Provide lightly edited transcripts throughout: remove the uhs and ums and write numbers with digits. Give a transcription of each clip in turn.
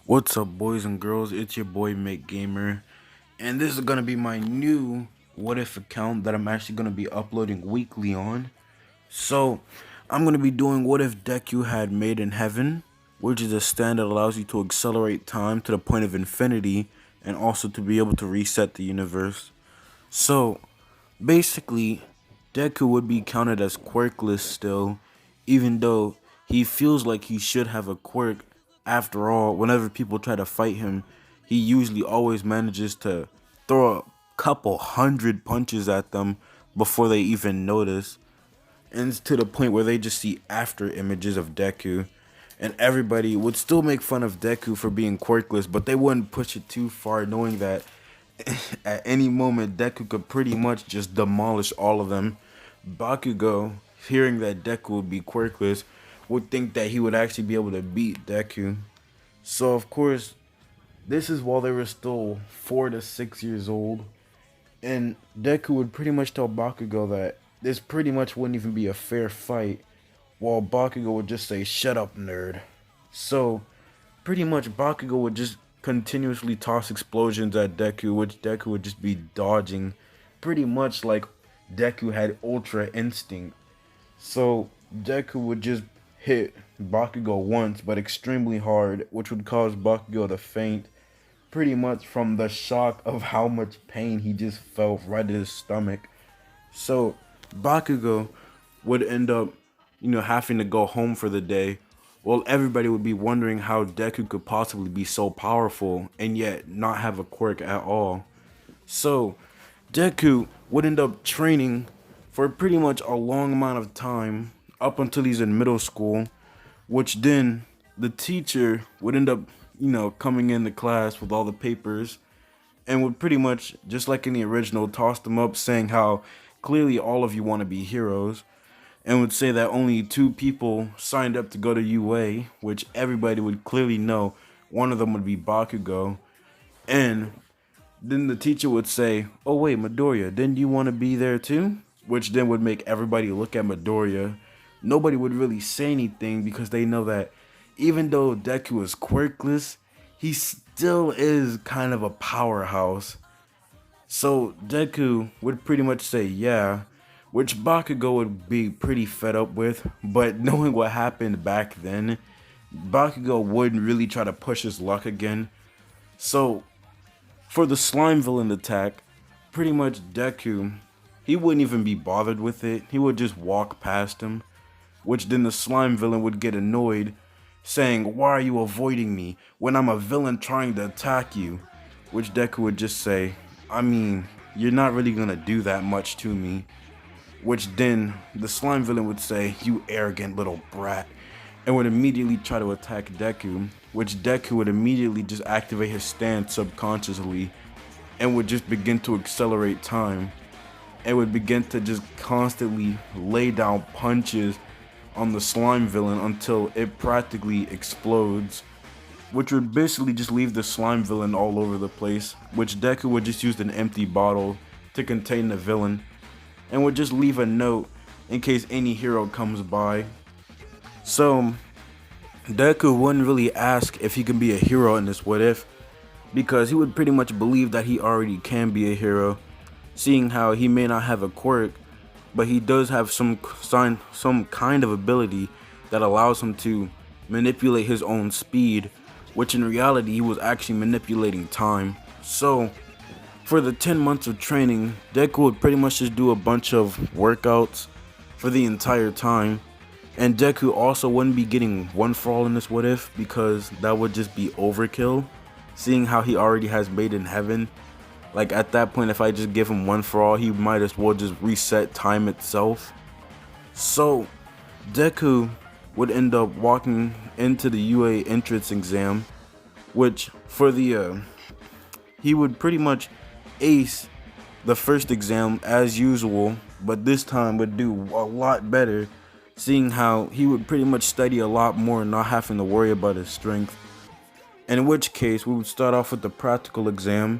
What's up, boys and girls? It's your boy Make Gamer, and this is gonna be my new What If account that I'm actually gonna be uploading weekly on. So, I'm gonna be doing What If Deku had Made in Heaven, which is a stand that allows you to accelerate time to the point of infinity, and also to be able to reset the universe. So, basically, Deku would be counted as quirkless still, even though he feels like he should have a quirk. After all, whenever people try to fight him, he usually always manages to throw a couple hundred punches at them before they even notice. And it's to the point where they just see after images of Deku. And everybody would still make fun of Deku for being quirkless, but they wouldn't push it too far, knowing that at any moment Deku could pretty much just demolish all of them. Bakugo, hearing that Deku would be quirkless, would think that he would actually be able to beat Deku. So of course, this is while they were still 4 to 6 years old, and Deku would pretty much tell Bakugo that this pretty much wouldn't even be a fair fight, while Bakugo would just say, "Shut up, nerd." So pretty much Bakugo would just continuously toss explosions at Deku, which Deku would just be dodging, pretty much like Deku had Ultra Instinct. So Deku would just hit Bakugo once, but extremely hard, which would cause Bakugo to faint, pretty much from the shock of how much pain he just felt right in his stomach. So Bakugo would end up, having to go home for the day. Well, everybody would be wondering how Deku could possibly be so powerful and yet not have a quirk at all. So Deku would end up training for pretty much a long amount of time up until he's in middle school, which then the teacher would end up, coming into class with all the papers and would pretty much, just like in the original, toss them up saying how clearly all of you want to be heroes, and would say that only two people signed up to go to UA, which everybody would clearly know one of them would be Bakugo. And then the teacher would say, "Oh wait, Midoriya, didn't you want to be there too?" Which then would make everybody look at Midoriya. Nobody would really say anything because they know that even though Deku is quirkless, he still is kind of a powerhouse. So Deku would pretty much say yeah, which Bakugo would be pretty fed up with, but knowing what happened back then, Bakugo wouldn't really try to push his luck again. So for the slime villain attack, pretty much Deku, he wouldn't even be bothered with it. He would just walk past him, which then the slime villain would get annoyed, saying, "Why are you avoiding me when I'm a villain trying to attack you?" Which Deku would just say, "I mean, you're not really gonna do that much to me." Which then the slime villain would say, "You arrogant little brat," and would immediately try to attack Deku, which Deku would immediately just activate his stance subconsciously and would just begin to accelerate time and would begin to just constantly lay down punches on the slime villain until it practically explodes, which would basically just leave the slime villain all over the place, which Deku would just use an empty bottle to contain the villain and would just leave a note in case any hero comes by. So Deku wouldn't really ask if he can be a hero in this what if, because he would pretty much believe that he already can be a hero, seeing how he may not have a quirk, but he does have some kind of ability that allows him to manipulate his own speed, which in reality he was actually manipulating time. So for the 10 months of training, Deku would pretty much just do a bunch of workouts for the entire time. And Deku also wouldn't be getting one for all in this what if, because that would just be overkill, seeing how he already has Made in Heaven. Like at that point, if I just give him one for all, he might as well just reset time itself. So Deku would end up walking into the UA entrance exam, which for the he would pretty much ace the first exam as usual, but this time would do a lot better, seeing how he would pretty much study a lot more, not having to worry about his strength. In which case, we would start off with the practical exam,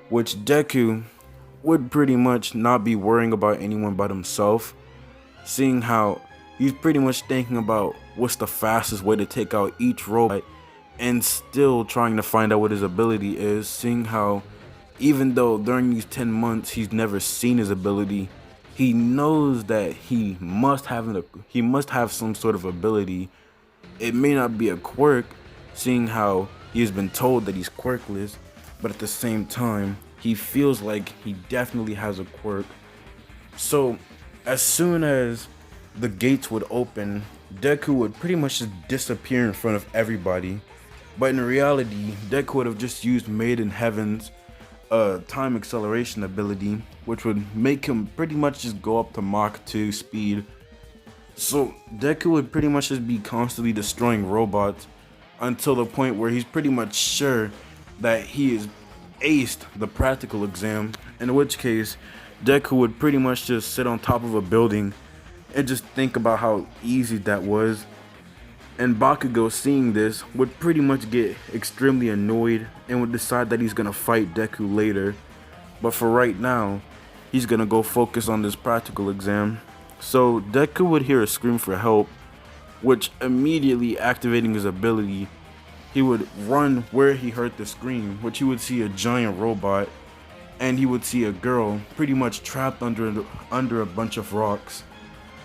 which Deku would pretty much not be worrying about anyone but himself, seeing how he's pretty much thinking about what's the fastest way to take out each robot and still trying to find out what his ability is, seeing how even though during these 10 months he's never seen his ability, he knows that he must have some sort of ability. It may not be a quirk, seeing how he has been told that he's quirkless, but at the same time, he feels like he definitely has a quirk. So, as soon as the gates would open, Deku would pretty much just disappear in front of everybody. But in reality, Deku would have just used Made in Heaven's time acceleration ability, which would make him pretty much just go up to Mach 2 speed. So Deku would pretty much just be constantly destroying robots until the point where he's pretty much sure that he is aced the practical exam, in which case Deku would pretty much just sit on top of a building and just think about how easy that was. And Bakugo, seeing this, would pretty much get extremely annoyed and would decide that he's gonna fight Deku later. But for right now, he's gonna go focus on this practical exam. So Deku would hear a scream for help, which immediately activating his ability, he would run where he heard the scream, which he would see a giant robot, and he would see a girl pretty much trapped under a bunch of rocks.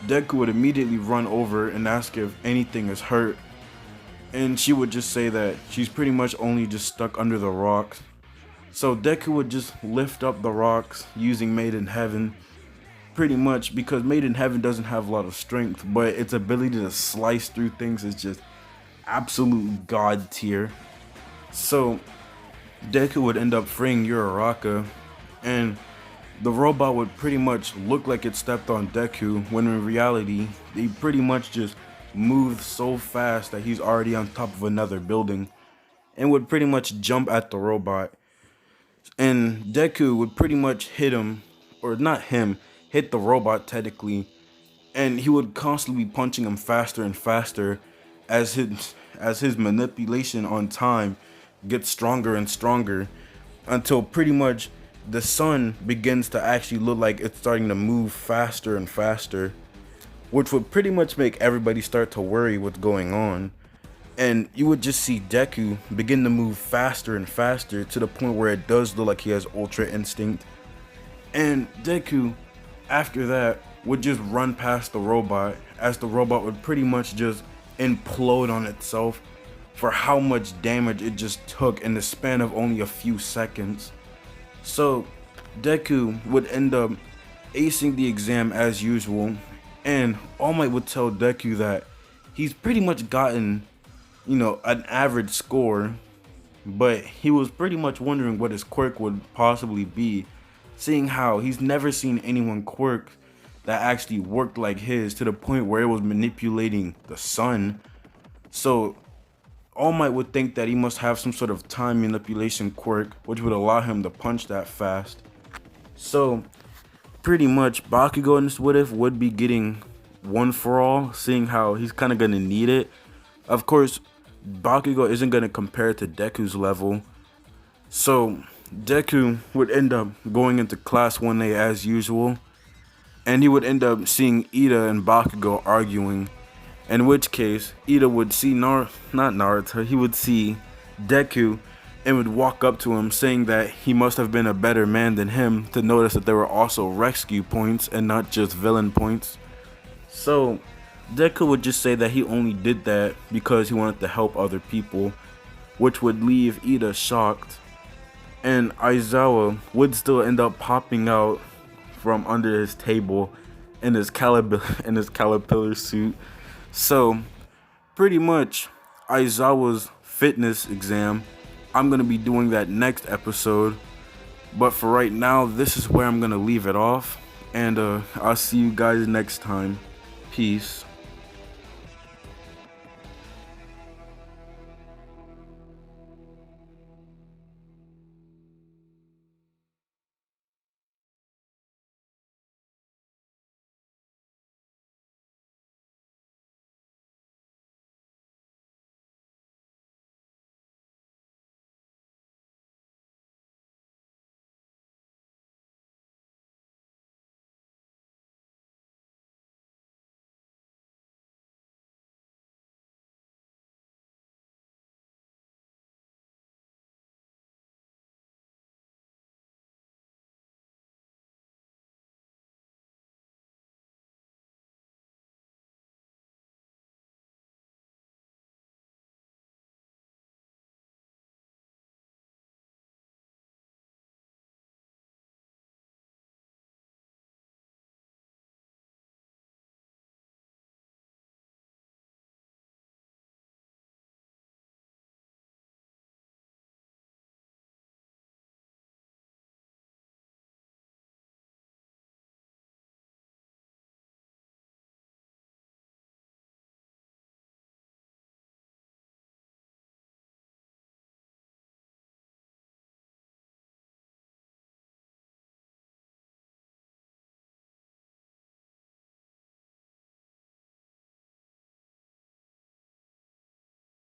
Deku would immediately run over and ask if anything is hurt, and she would just say that she's pretty much only just stuck under the rocks. So Deku would just lift up the rocks using Made in Heaven, pretty much because Made in Heaven doesn't have a lot of strength, but its ability to slice through things is just absolute god tier. So Deku would end up freeing Uraraka, and the robot would pretty much look like it stepped on Deku, when in reality, he pretty much just moved so fast that he's already on top of another building, and would pretty much jump at the robot. And Deku would pretty much hit him, or not him, hit the robot technically, and he would constantly be punching him faster and faster as his manipulation on time gets stronger and stronger, until pretty much the sun begins to actually look like it's starting to move faster and faster, which would pretty much make everybody start to worry what's going on. And you would just see Deku begin to move faster and faster to the point where it does look like he has Ultra Instinct. And Deku, after that, would just run past the robot, as the robot would pretty much just implode on itself for how much damage it just took in the span of only a few seconds. So Deku would end up acing the exam as usual, and All Might would tell Deku that he's pretty much gotten, an average score, but he was pretty much wondering what his quirk would possibly be, seeing how he's never seen anyone quirk that actually worked like his to the point where it was manipulating the sun. So All Might would think that he must have some sort of time manipulation quirk, which would allow him to punch that fast. So pretty much Bakugo in this What If would be getting One for All, seeing how he's kind of going to need it. Of course, Bakugo isn't going to compare to Deku's level. So Deku would end up going into class 1A as usual, and he would end up seeing Ida and Bakugo arguing. In which case, Ida would see he would see Deku and would walk up to him, saying that he must have been a better man than him to notice that there were also rescue points and not just villain points. So Deku would just say that he only did that because he wanted to help other people, which would leave Ida shocked. And Aizawa would still end up popping out from under his table in his caterpillar suit. So pretty much Aizawa's fitness exam, I'm going to be doing that next episode. But for right now, this is where I'm going to leave it off. And I'll see you guys next time. Peace.